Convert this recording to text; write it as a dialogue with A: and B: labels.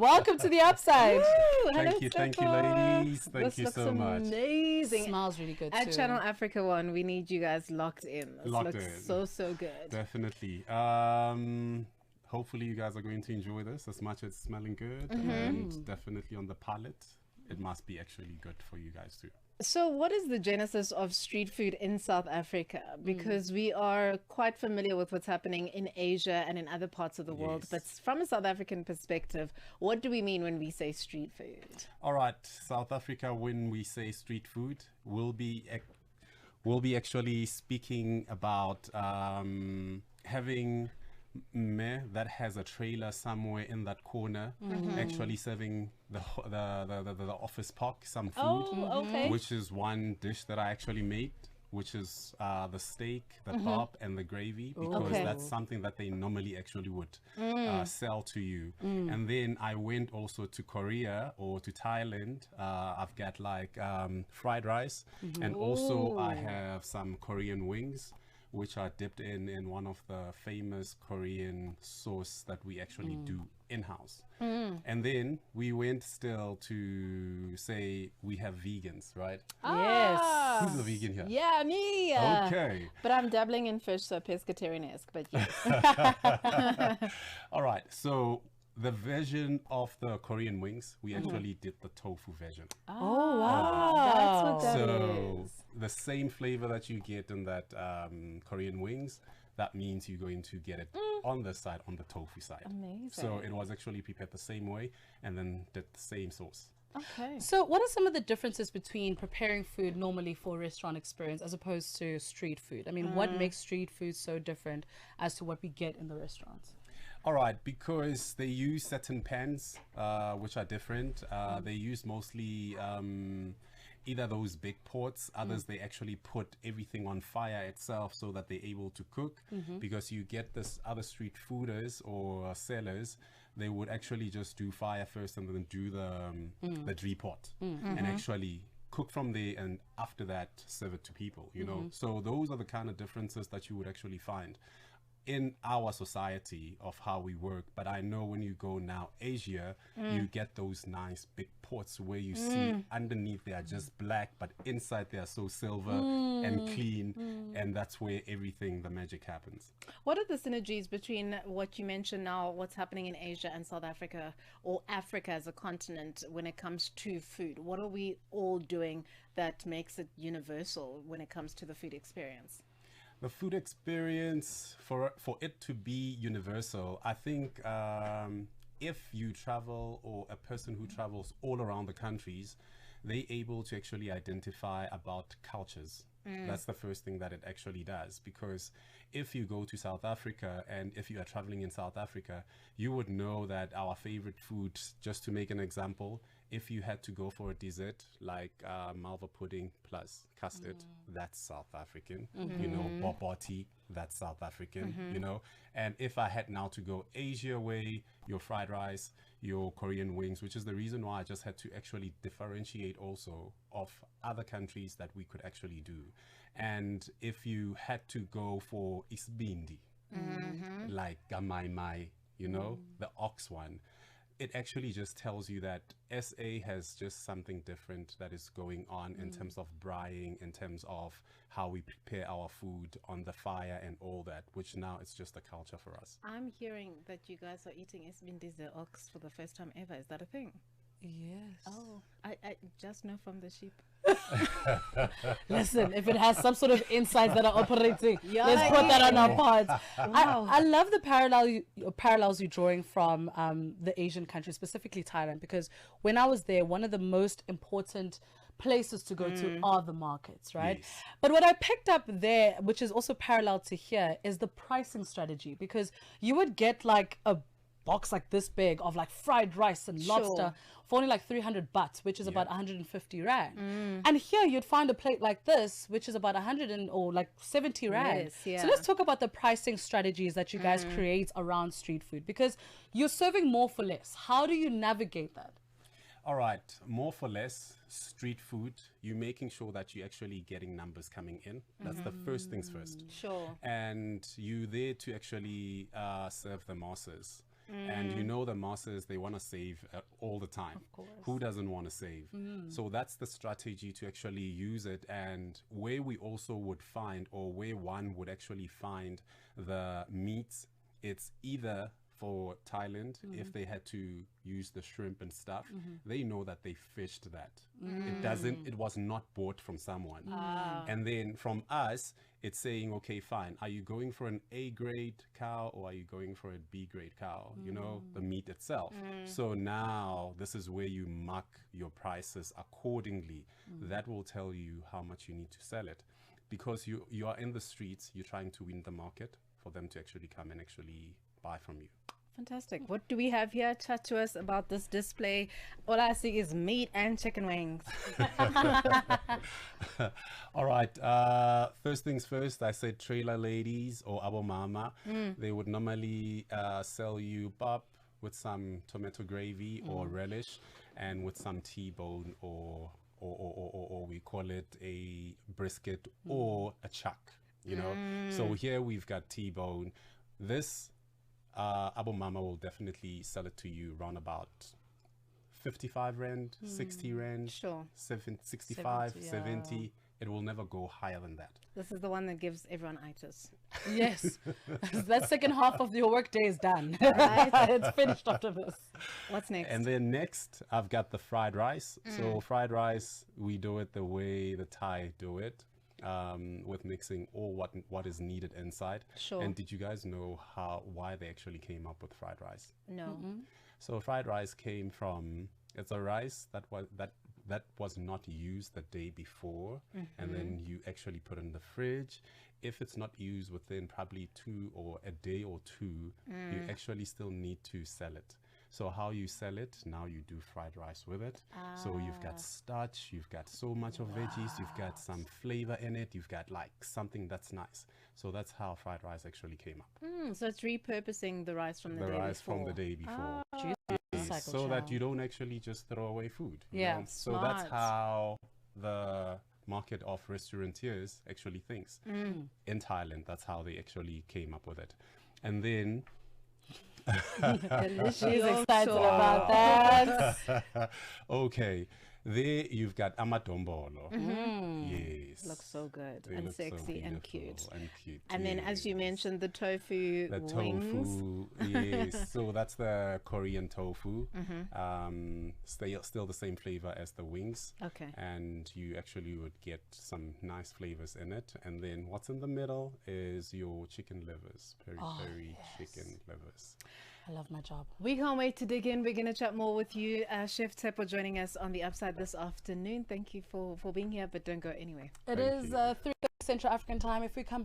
A: Welcome to the upside.
B: Thank you, ladies. Thank you so much.
C: Amazing.
A: Smells really good
C: At
A: too.
C: Channel Africa One, we need you guys locked in. This looks so good.
B: Definitely. Hopefully you guys are going to enjoy this as much as it's smelling good, and definitely on the palate, it must be actually good for you guys too.
C: So what is the genesis of street food in South Africa? Because we are quite familiar with what's happening in Asia and in other parts of the world. But from a South African perspective, what do we mean when we say street food?
B: All right, South Africa, when we say street food, we'll be actually speaking about having meh that has a trailer somewhere in that corner, actually serving the office park some food, which is one dish that I actually made, which is the steak, the pap, and the gravy, because that's something that they normally actually would sell to you. And then I went also to Korea or to Thailand. I've got like fried rice, and also I have some Korean wings, which are dipped in one of the famous Korean sauce that we actually do in-house. And then we went still to say we have vegans, right?
C: Yes.
B: Who's the vegan here?
C: Yeah, me.
B: Okay.
C: But I'm dabbling in fish, so pescatarian-esque, but yes.
B: All right, so the version of the Korean wings, we actually did the tofu version.
A: Oh, wow.
C: That's what that
B: So
C: is.
B: the same flavor that you get in that Korean wings, that means you're going to get it on the side, on the tofu side.
C: Amazing.
B: So it was actually prepared the same way and then did the same sauce.
C: Okay.
A: So what are some of the differences between preparing food normally for a restaurant experience as opposed to street food? I mean, what makes street food so different as to what we get in the restaurants?
B: All right, because they use certain pans, which are different. They use mostly either those big pots, others they actually put everything on fire itself so that they're able to cook, because you get this other street fooders or sellers, they would actually just do fire first and then do the dree pot and actually cook from there, and after that serve it to people, you know. So those are the kind of differences that you would actually find in our society of how we work. But I know when you go now Asia, you get those nice big pots where you see underneath they are just black, but inside they are so silver and clean, and that's where everything, the magic happens.
C: What are the synergies between what you mentioned now, what's happening in Asia and South Africa, or Africa as a continent, when it comes to food? What are we all doing that makes it universal when it comes to the food experience?
B: The food experience, for it to be universal, I think if you travel, or a person who travels all around the countries, they're able to actually identify about cultures. That's the first thing that it actually does, because if you go to South Africa and if you are traveling in South Africa, you would know that our favorite food, just to make an example, if you had to go for a dessert like malva pudding plus custard, that's South African. You know, boboti, that's South African, you know. And if I had now to go Asia way, your fried rice, your Korean wings, which is the reason why I just had to actually differentiate also of other countries that we could actually do. And if you had to go for isbindi, like gamaimai, you know, the ox one, it actually just tells you that SA has just something different that is going on in terms of braaiing, in terms of how we prepare our food on the fire and all that, which now it's just a culture for us.
C: I'm hearing that you guys are eating isbindis, the ox, for the first time ever. Is that a thing?
A: Yes.
C: Oh, I just know from the sheep.
A: Listen, if it has some sort of insights that are operating, let's put that on our pods.
C: Wow.
A: I love the parallels you're drawing from the Asian countries, specifically Thailand, because when I was there, one of the most important places to go to are the markets, right?
B: Yes.
A: But what I picked up there, which is also parallel to here, is the pricing strategy, because you would get like a box like this big of like fried rice and lobster for only like 300 bahts, which is about 150 rand. And here you'd find a plate like this, which is about 100 or like 70 rand.
C: Yes, yeah.
A: So let's talk about the pricing strategies that you guys create around street food, because you're serving more for less. How do you navigate that?
B: All right, more for less, street food, you're making sure that you're actually getting numbers coming in. That's the first things first.
C: Sure.
B: And you there to actually serve the masses. And you know the masses, they want to save all the time.
A: Of course.
B: Who doesn't want to save? So that's the strategy to actually use it. And where we also would find, or where one would actually find the meats, it's either for Thailand, if they had to use the shrimp and stuff, they know that they fished that. It was not bought from someone. And then from us, it's saying, okay, fine. Are you going for an A grade cow or are you going for a B grade cow? You know, the meat itself. So now this is where you mark your prices accordingly. That will tell you how much you need to sell it. Because you are in the streets, you're trying to win the market for them to actually come and actually buy from you.
C: Fantastic. What do we have here? Chat to us about this display. All I see is meat and chicken wings.
B: All right. First things first, I said trailer ladies or abo mama. They would normally sell you pap with some tomato gravy or relish and with some T-bone or we call it a brisket or a chuck, you know. So here we've got T-bone. This Abo Mama will definitely sell it to you around about 55 rand, 60 rand,
C: Sure.
B: 65,
A: 70,
B: 70. It will never go higher than that.
C: This is the one that gives everyone itis.
A: Yes. That second half of your work day is done. It's finished after this.
C: What's next?
B: And then next, I've got the fried rice. So fried rice, we do it the way the Thai do it. With mixing all what is needed inside.
C: Sure.
B: And did you guys know why they actually came up with fried rice?
C: No.
B: So fried rice came from, it's a rice that was not used the day before, and then you actually put in the fridge. If it's not used within probably a day or two, you actually still need to sell it. So how you sell it, now you do fried rice with it. So you've got starch, you've got so much of veggies, you've got some flavor in it, you've got like something that's nice. So that's how fried rice actually came up.
C: So it's repurposing the rice from the day
B: rice
C: before.
B: from the day before.
A: Cycle
B: So that
A: chow.
B: you don't actually just throw away food. you
A: Yeah,
B: know? So that's
C: smart.
B: how the market of restaurateurs actually thinks. In Thailand, that's how they actually came up with it. And then
C: Delicious.
A: She's excited about that.
B: okay, there you've got amadombolo. Yes,
C: Looks so good
B: They
C: and
B: look so
C: sexy and cute.
B: beautiful and cute.
C: And then, as you
B: yes.
C: mentioned, the tofu
B: The
C: wings.
B: tofu, yes. So that's the Korean tofu. Still the same flavor as the wings.
C: Okay.
B: And you actually would get some nice flavors in it. And then what's in the middle is your chicken livers, peri chicken livers.
A: I love my job.
C: We can't wait to dig in. We're going to chat more with you. Chef Tshepo joining us on the Upside this afternoon. Thank you for being here, but don't go anywhere.
A: It
B: Thank
A: is
B: you.
A: 3 Central African time. If we come back